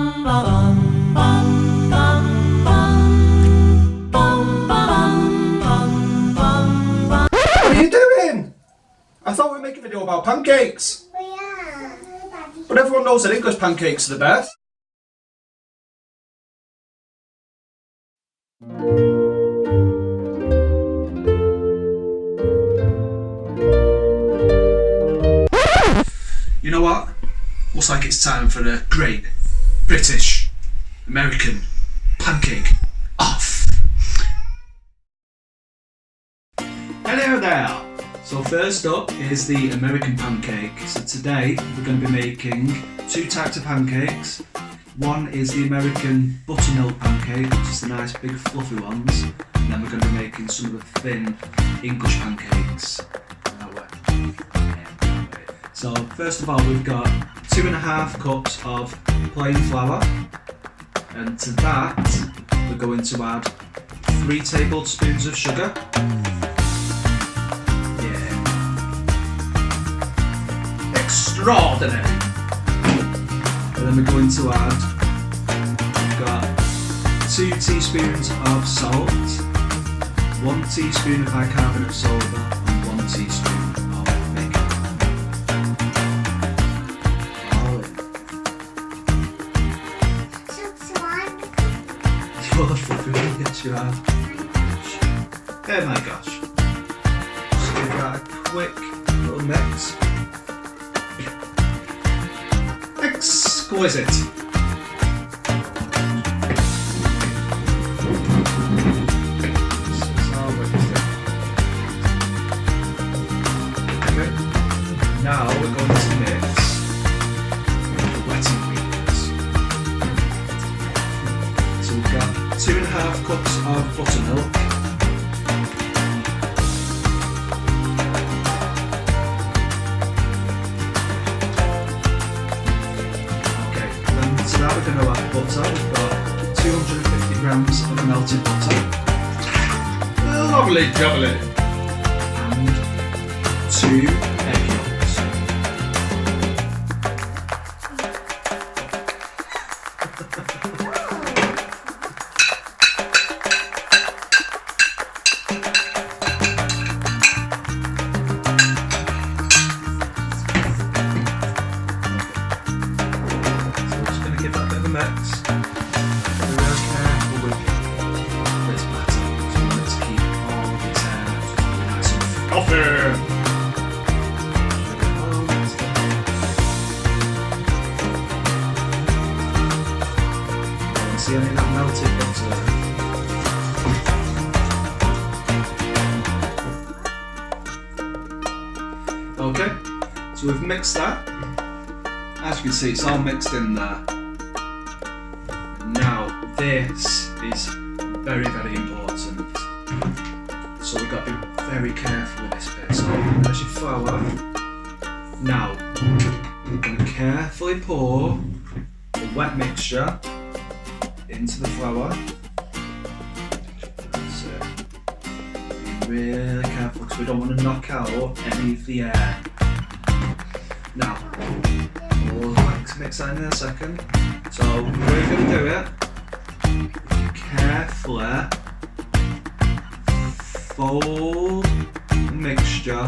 What are you doing? I thought we were making a video about pancakes. Yeah. But everyone knows that English pancakes are the best. You know what? Looks like it's time for a great British American pancake off. Hello there! So first up is the American pancake. So today we're going to be making two types of pancakes. One is the American buttermilk pancake, which is the nice big fluffy ones. And then we're going to be making some of the thin English pancakes. So first of all, we've got 2.5 cups of plain flour, and to that we're going to add 3 tablespoons of sugar. Yeah, extraordinary. And then we're going to add, we've got 2 teaspoons of salt, 1 teaspoon of bicarbonate of soda, and 1 teaspoon of baking powder. You're the fluffy one, yes you are. Oh my gosh. Just give that a quick little mix. Exquisite. Okay. Now we're going to mix the wet ingredients. So we've got 2.5 cups of buttermilk, okay, then to that we're going to add butter. We've got 250 grams of melted butter, lovely jubbly, and 2 egg yolks. Give that a bit of a mix. Be real careful with this batter, so we want it to keep all of its air nice and fluffy. Don't see any of that melted butter. Okay, so we've mixed that. As you can see, it's all mixed in there. Now, this is very, very important. So we've got to be very careful with this bit. So there's your flour. Now, we're going to carefully pour the wet mixture into the flour. So, be really careful because we don't want to knock out any of the air. Now, we'll mix that in a second. So we're going to do it. Carefully fold the mixture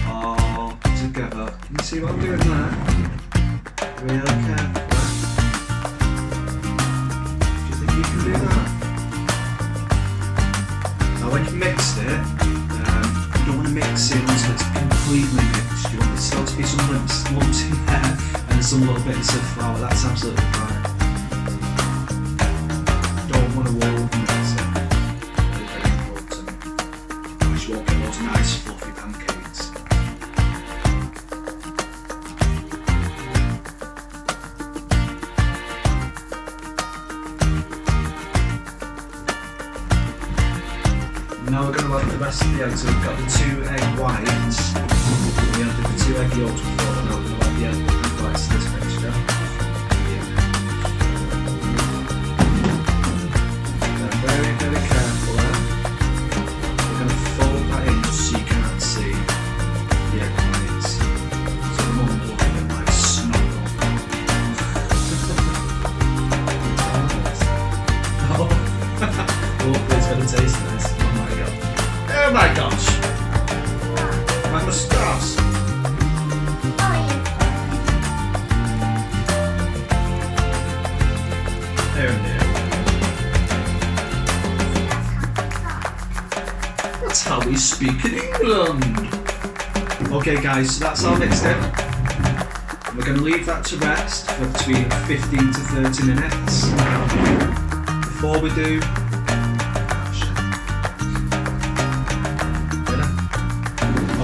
all together. Can you see what I'm doing there? Really carefully. Do you think you can do that? Now when you've mixed it, you don't want to mix it until it's completely mixed. You want there still to be some lumps in there and some little bits of flour. That's absolutely fine. Don't want to over mix it. Very, very important. Otherwise you won't get those nice fluffy pancakes. Now we're going to add the rest of the eggs. So we've got the 2 egg whites. We added the 2 egg yolks before, and now we're going to add the egg whites to this mixture. Then very, very carefully, we're going to fold that in just so you can't see the egg whites. So the moment will look a bit like snuggle. speak in England. Okay guys, so that's all mixed in. We're going to leave that to rest for between 15 to 30 minutes. Before we do...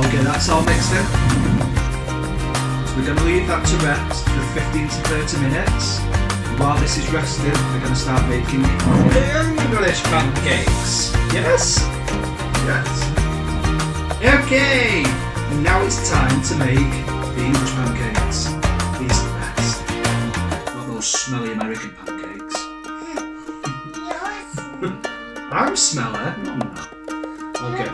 Okay, that's all mixed in. So we're going to leave that to rest for 15 to 30 minutes. While this is resting, we're going to start making English pancakes. Yes? Yes. Okay, now it's time to make the English pancakes. These are the best. Not those smelly American pancakes. I'm smelly. No, I'm not. Okay.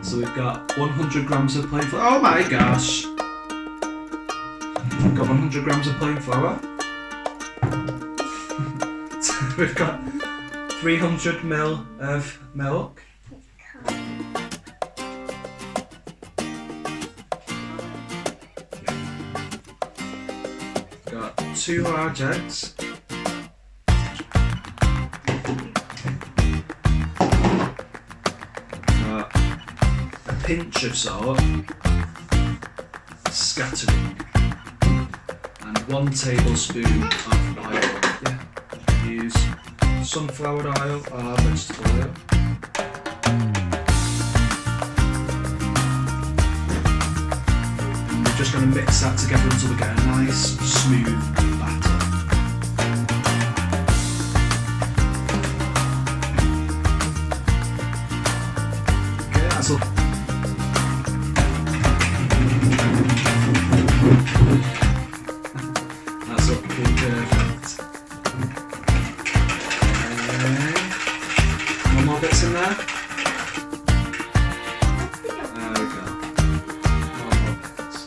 So we've got 100 grams of plain flour. Oh my gosh! We've got 100 grams of plain flour. We've got 300 ml of milk. We've got 2 large eggs. Got a pinch of salt, scattering, and 1 tablespoon of oil. Yeah. Use sunflower oil or vegetable oil. And we're just going to mix that together until we get a nice smooth batter. Okay, that's all. That's looking perfect. More bits in there. There we go. More bits.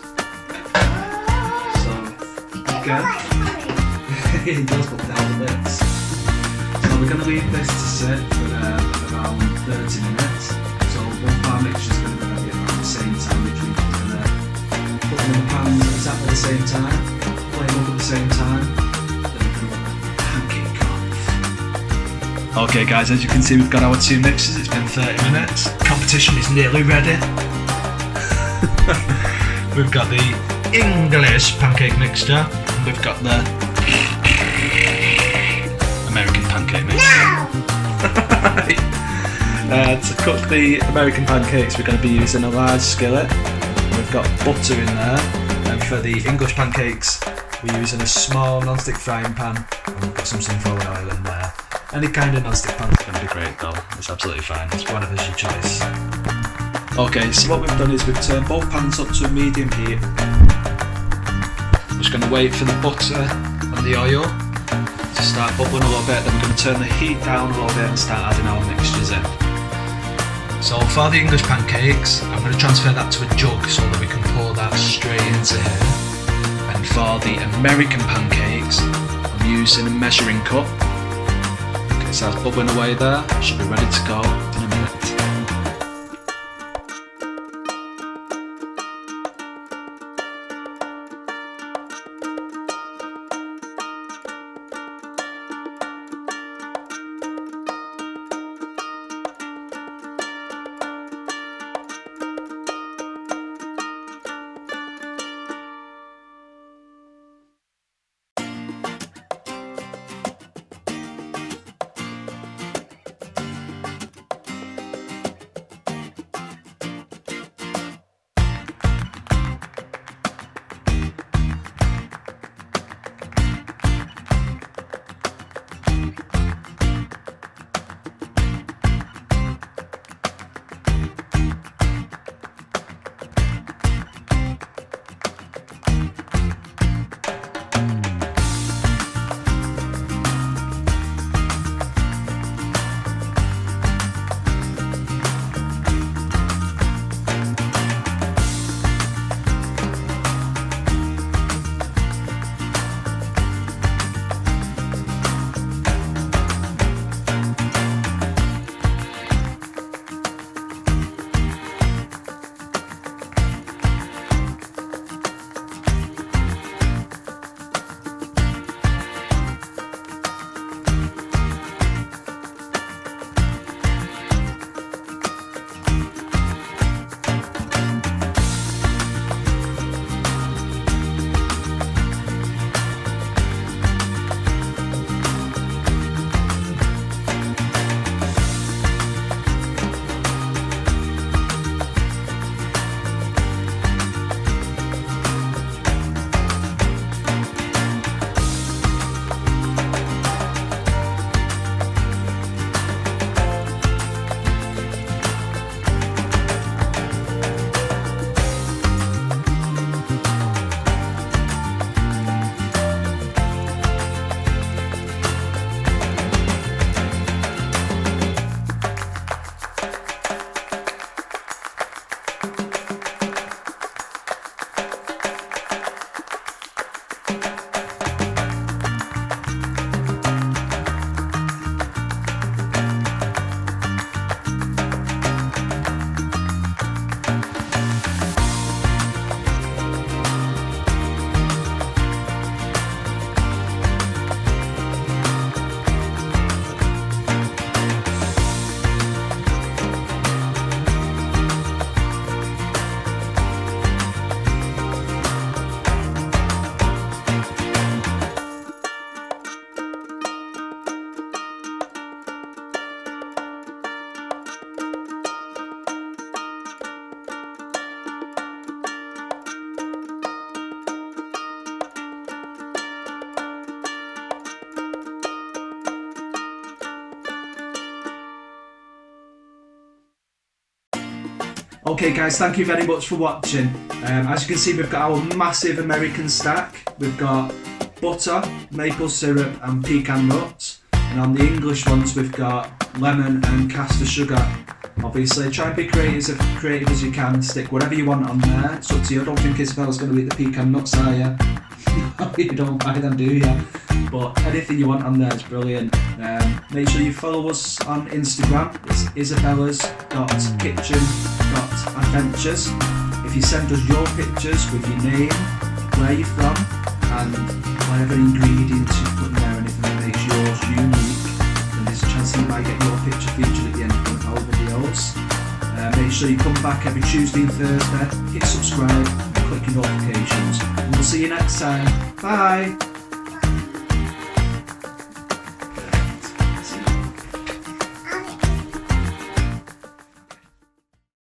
So, again, it does put down the bits. So we're going to leave this to sit for around 30 minutes. So both our mixtures are going to be ready around the same time, which we're going to put them in the pan exactly the same time, flame up at the same time. Okay guys, as you can see we've got our 2 mixes, it's been 30 minutes. Competition is nearly ready. We've got the English pancake mixture and we've got the American pancake mixture. To cook the American pancakes we're going to be using a large skillet. We've got butter in there, and for the English pancakes we're using a small non-stick frying pan and we've got some sunflower oil in there. Any kind of non-stick pan is going to be great though, it's absolutely fine, it's whatever's your choice. Okay, so what we've done is we've turned both pans up to a medium heat. We're just going to wait for the butter and the oil to start bubbling a little bit, then we're going to turn the heat down a little bit and start adding our mixtures in. So for the English pancakes, I'm going to transfer that to a jug so that we can pour that straight into here. And for the American pancakes, I'm using a measuring cup. So that's bubbling away there, should be ready to go in a minute. Okay guys, thank you very much for watching. As you can see, we've got our massive American stack. We've got butter, maple syrup and pecan nuts. And on the English ones we've got lemon and caster sugar. Obviously try and be creative as you can, stick whatever you want on there. It's up to you. I don't think Isabella's going to eat the pecan nuts, are you? You don't buy them, do you? But anything you want on there is brilliant. Make sure you follow us on Instagram. It's isabellas.kitchen.adventures. If you send us your pictures with your name, where you're from, and whatever ingredients you put in there, anything that makes yours unique, then there's a chance that you might get your picture featured at the end of one of our videos. Make sure you come back every Tuesday and Thursday, hit subscribe, and click your notifications. And we'll see you next time. Bye!